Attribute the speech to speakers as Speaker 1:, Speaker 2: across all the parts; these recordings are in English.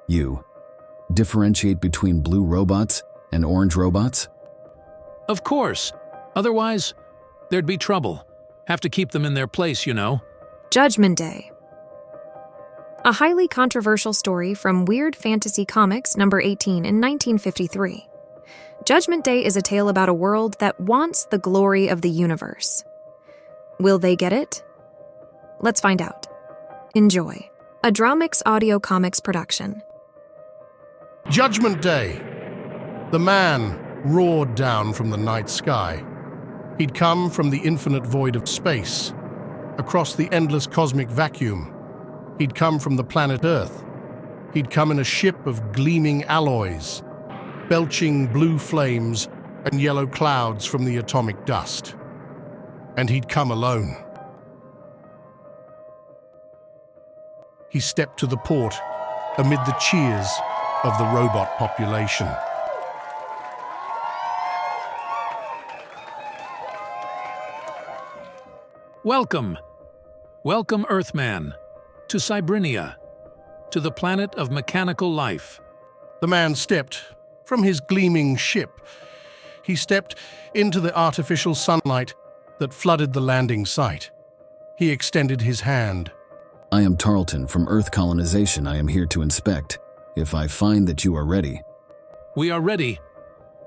Speaker 1: You differentiate between blue robots and orange robots?
Speaker 2: Of course. Otherwise, there'd be trouble. Have to keep them in their place, you know.
Speaker 3: Judgment Day. A highly controversial story from Weird Fantasy Comics number 18 in 1953. Judgment Day is a tale about a world that wants the glory of the universe. Will they get it? Let's find out. Enjoy. A Dramix Audio Comics production.
Speaker 4: Judgment Day. The man roared down from the night sky. He'd come from the infinite void of space, across the endless cosmic vacuum. He'd come from the planet Earth. He'd come in a ship of gleaming alloys, belching blue flames and yellow clouds from the atomic dust. And he'd come alone. He stepped to the port amid the cheers of the robot population.
Speaker 2: Welcome, Earthman, to Cybrinia, to the planet of mechanical life.
Speaker 4: The man stepped from his gleaming ship. He stepped into the artificial sunlight that flooded the landing site. He extended his hand.
Speaker 1: I am Tarleton from Earth Colonization. I am here to inspect. If I find that you are ready.
Speaker 2: We are ready.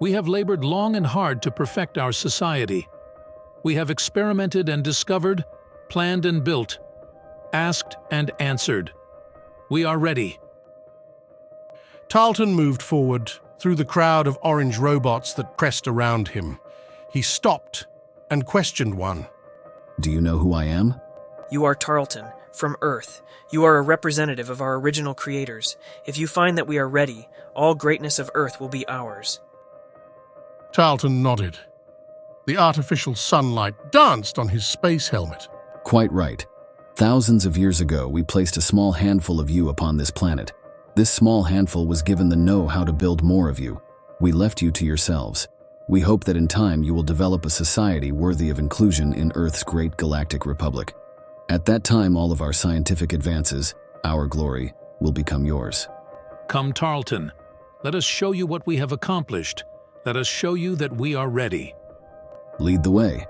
Speaker 2: We have labored long and hard to perfect our society. We have experimented and discovered, planned and built, asked and answered. We are ready.
Speaker 4: Tarleton moved forward through the crowd of orange robots that pressed around him. He stopped and questioned one.
Speaker 1: Do you know who I am?
Speaker 5: You are Tarleton, from Earth. You are a representative of our original creators. If you find that we are ready, all greatness of Earth will be ours.
Speaker 4: Tarleton nodded. The artificial sunlight danced on his space helmet.
Speaker 1: Quite right. Thousands of years ago, we placed a small handful of you upon this planet. This small handful was given the know-how to build more of you. We left you to yourselves. We hope that in time you will develop a society worthy of inclusion in Earth's great galactic republic. At that time, all of our scientific advances, our glory, will become yours.
Speaker 2: Come, Tarleton. Let us show you what we have accomplished. Let us show you that we are ready.
Speaker 1: Lead the way.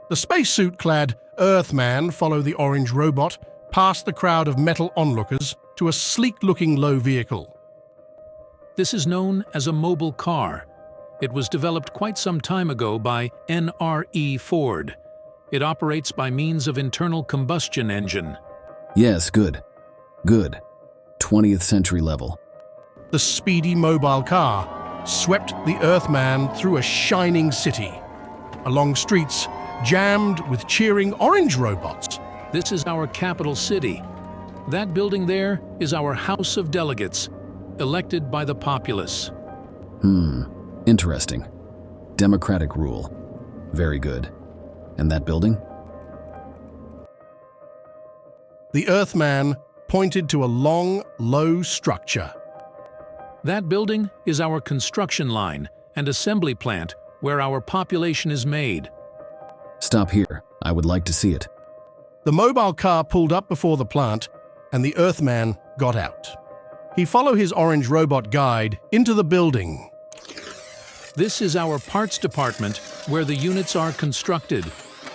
Speaker 4: The spacesuit-clad Earthman followed the orange robot past the crowd of metal onlookers to a sleek-looking low vehicle.
Speaker 2: This is known as a mobile car. It was developed quite some time ago by N.R.E. Ford. It operates by means of internal combustion engine.
Speaker 1: Yes, good. Good. 20th century level.
Speaker 4: The speedy mobile car swept the Earthman through a shining city, along streets jammed with cheering orange robots.
Speaker 2: This is our capital city. That building there is our House of Delegates, elected by the populace.
Speaker 1: Interesting. Democratic rule. Very good. And that building?
Speaker 4: The Earthman pointed to a long, low structure.
Speaker 2: That building is our construction line and assembly plant where our population is made.
Speaker 1: Stop here. I would like to see it.
Speaker 4: The mobile car pulled up before the plant, and the Earthman got out. He followed his orange robot guide into the building.
Speaker 2: This is our parts department where the units are constructed.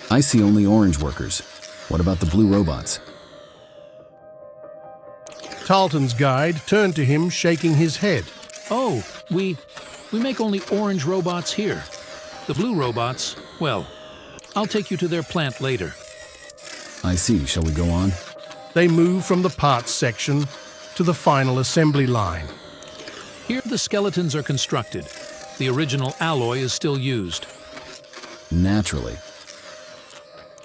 Speaker 1: I see only orange workers. What about the blue robots?
Speaker 4: Tarleton's guide turned to him, shaking his head.
Speaker 2: Oh, we make only orange robots here. The blue robots, well, I'll take you to their plant later.
Speaker 1: I see. Shall we go on?
Speaker 4: They moved from the parts section to the final assembly line.
Speaker 2: Here the skeletons are constructed. The original alloy is still used.
Speaker 1: Naturally.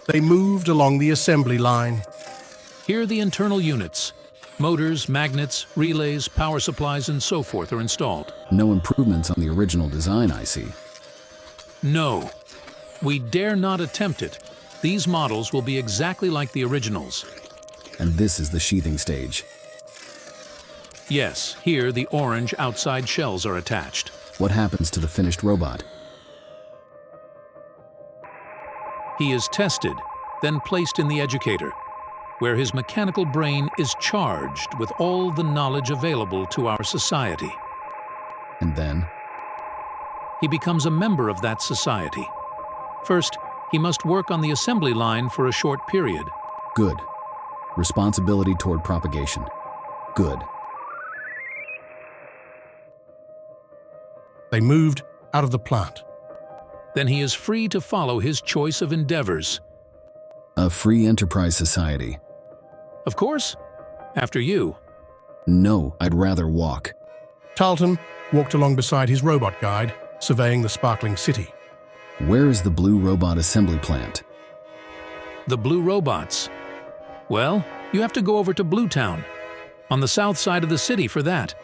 Speaker 4: They moved along the assembly line.
Speaker 2: Here the internal units. Motors, magnets, relays, power supplies, and so forth are installed.
Speaker 1: No improvements on the original design, I see.
Speaker 2: No. We dare not attempt it. These models will be exactly like the originals.
Speaker 1: And this is the sheathing stage.
Speaker 2: Yes, here the orange outside shells are attached.
Speaker 1: What happens to the finished robot?
Speaker 2: He is tested, then placed in the educator. where his mechanical brain is charged with all the knowledge available to our society.
Speaker 1: And then?
Speaker 2: He becomes a member of that society. First, he must work on the assembly line for a short period.
Speaker 1: Good. Responsibility toward propagation. Good.
Speaker 4: They moved out of the plant.
Speaker 2: Then he is free to follow his choice of endeavors.
Speaker 1: A free enterprise society.
Speaker 2: Of course, after you.
Speaker 1: No, I'd rather walk.
Speaker 4: Tarleton walked along beside his robot guide, surveying the sparkling city.
Speaker 1: Where is the blue robot assembly plant?
Speaker 2: The blue robots. Well, you have to go over to Blue Town, on the south side of the city for that.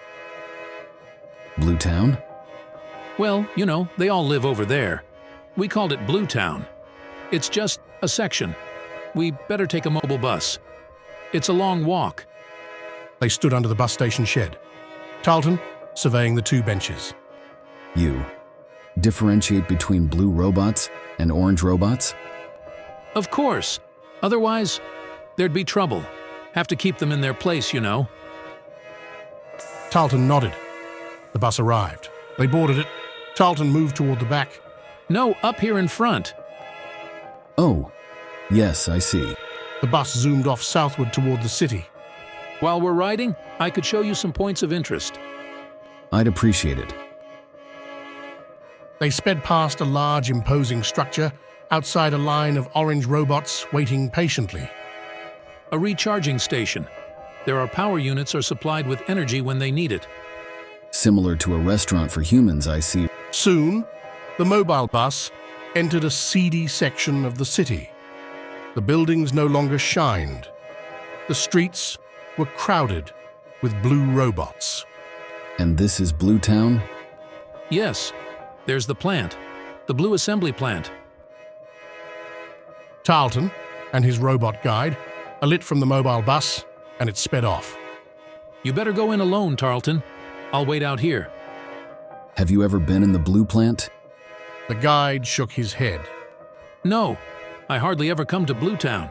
Speaker 1: Blue Town?
Speaker 2: Well, you know, they all live over there. We called it Blue Town. It's just a section. We better take a mobile bus. It's a long walk.
Speaker 4: They stood under the bus station shed. Tarleton surveying the two benches.
Speaker 1: You differentiate between blue robots and orange robots?
Speaker 2: Of course. Otherwise, there'd be trouble. Have to keep them in their place, you know.
Speaker 4: Tarleton nodded. The bus arrived. They boarded it. Tarleton moved toward the back.
Speaker 2: No, up here in front.
Speaker 1: Oh, yes, I see.
Speaker 4: The bus zoomed off southward toward the city.
Speaker 2: While we're riding, I could show you some points of interest.
Speaker 1: I'd appreciate it.
Speaker 4: They sped past a large, imposing structure outside a line of orange robots waiting patiently.
Speaker 2: A recharging station. There are power units are supplied with energy when they need it.
Speaker 1: Similar to a restaurant for humans, I see.
Speaker 4: Soon, the mobile bus entered a seedy section of the city. The buildings no longer shined. The streets were crowded with blue robots.
Speaker 1: And this is Blue Town?
Speaker 2: Yes, there's the plant, the blue assembly plant.
Speaker 4: Tarleton and his robot guide alit from the mobile bus, and it sped off.
Speaker 2: You better go in alone, Tarleton. I'll wait out here.
Speaker 1: Have you ever been in the blue plant?
Speaker 4: The guide shook his head.
Speaker 2: No, I hardly ever come to Blue Town.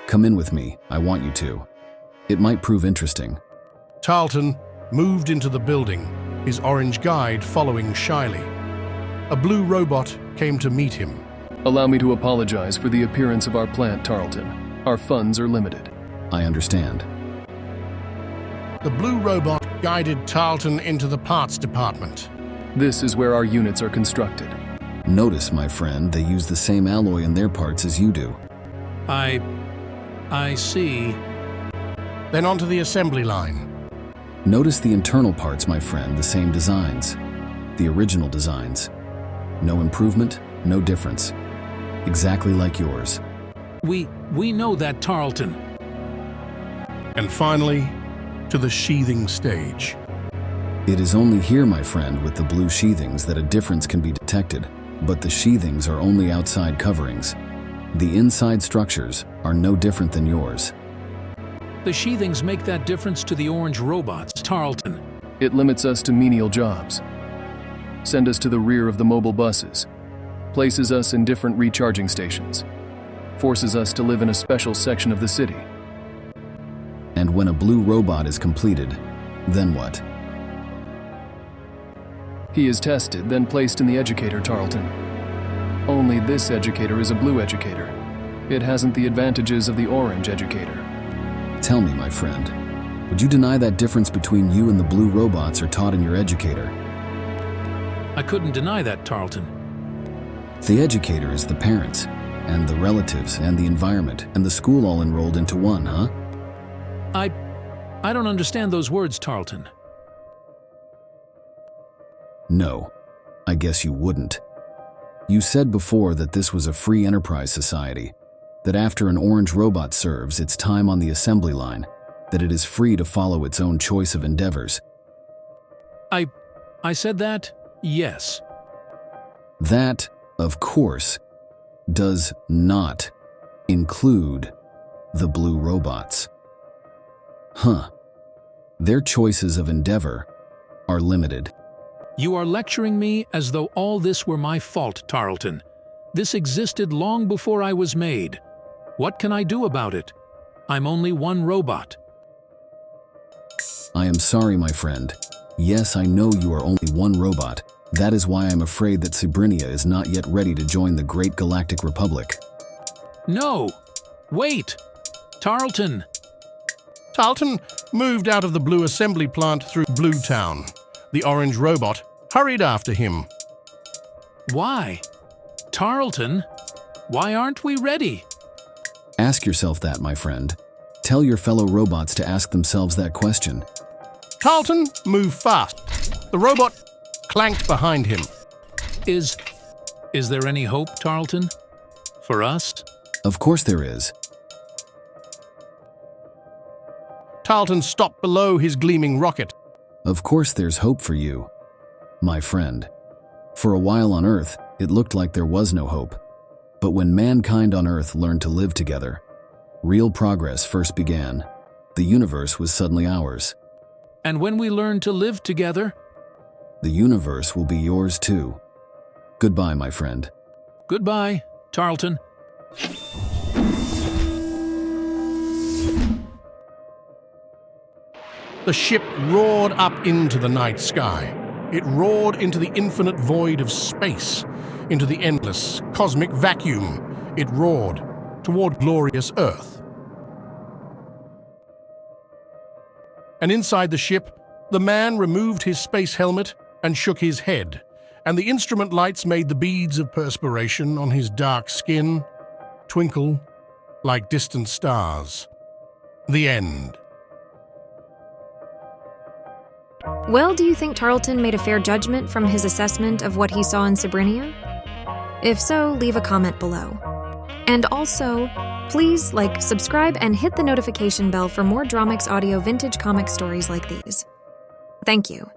Speaker 1: Come in with me, I want you to. It might prove interesting.
Speaker 4: Tarleton moved into the building, his orange guide following shyly. A blue robot came to meet him.
Speaker 6: Allow me to apologize for the appearance of our plant, Tarleton. Our funds are limited.
Speaker 1: I understand.
Speaker 4: The blue robot guided Tarleton into the parts department.
Speaker 6: This is where our units are constructed.
Speaker 1: Notice, my friend, they use the same alloy in their parts as you do.
Speaker 2: I see.
Speaker 4: Then onto the assembly line.
Speaker 1: Notice the internal parts, my friend, the same designs. The original designs. No improvement, no difference. Exactly like yours.
Speaker 2: We know that, Tarleton.
Speaker 4: And finally, to the sheathing stage.
Speaker 1: It is only here, my friend, with the blue sheathings that a difference can be detected, but the sheathings are only outside coverings. The inside structures are no different than yours.
Speaker 2: The sheathings make that difference to the orange robots, Tarleton.
Speaker 6: It limits us to menial jobs. Send us to the rear of the mobile buses. Places us in different recharging stations. Forces us to live in a special section of the city.
Speaker 1: And when a blue robot is completed, then what?
Speaker 6: He is tested, then placed in the educator, Tarleton. Only this educator is a blue educator. It hasn't the advantages of the orange educator.
Speaker 1: Tell me, my friend, would you deny that difference between you and the blue robots are taught in your educator?
Speaker 2: I couldn't deny that, Tarleton.
Speaker 1: The educator is the parents, and the relatives, and the environment, and the school all enrolled into one, huh?
Speaker 2: I don't understand those words, Tarleton.
Speaker 1: No, I guess you wouldn't. You said before that this was a free enterprise society, that after an orange robot serves its time on the assembly line, that it is free to follow its own choice of endeavors.
Speaker 2: I said that? Yes.
Speaker 1: That, of course, does not include the blue robots. Huh. Their choices of endeavor are limited.
Speaker 2: You are lecturing me as though all this were my fault, Tarleton. This existed long before I was made. What can I do about it? I'm only one robot.
Speaker 1: I am sorry, my friend. Yes, I know you are only one robot. That is why I'm afraid that Sabrinia is not yet ready to join the Great Galactic Republic.
Speaker 2: No! Wait! Tarleton!
Speaker 4: Tarleton moved out of the blue assembly plant through Blue Town. The orange robot hurried after him.
Speaker 2: Why? Tarleton, why aren't we ready?
Speaker 1: Ask yourself that, my friend. Tell your fellow robots to ask themselves that question.
Speaker 4: Tarleton moved fast. The robot clanked behind him.
Speaker 2: Is there any hope, Tarleton? For us?
Speaker 1: Of course there is.
Speaker 4: Tarleton stopped below his gleaming rocket.
Speaker 1: Of course there's hope for you, my friend. For a while on Earth, it looked like there was no hope. But when mankind on Earth learned to live together, real progress first began. The universe was suddenly ours.
Speaker 2: And when we learn to live together?
Speaker 1: The universe will be yours too. Goodbye, my friend.
Speaker 2: Goodbye, Tarleton.
Speaker 4: The ship roared up into the night sky. It roared into the infinite void of space, into the endless cosmic vacuum. It roared toward glorious Earth. And inside the ship, the man removed his space helmet and shook his head, and the instrument lights made the beads of perspiration on his dark skin twinkle like distant stars. The end.
Speaker 3: Well, do you think Tarleton made a fair judgment from his assessment of what he saw in Sabrinia? If so, leave a comment below. And also, please like, subscribe, and hit the notification bell for more Dramix Audio vintage comic stories like these. Thank you.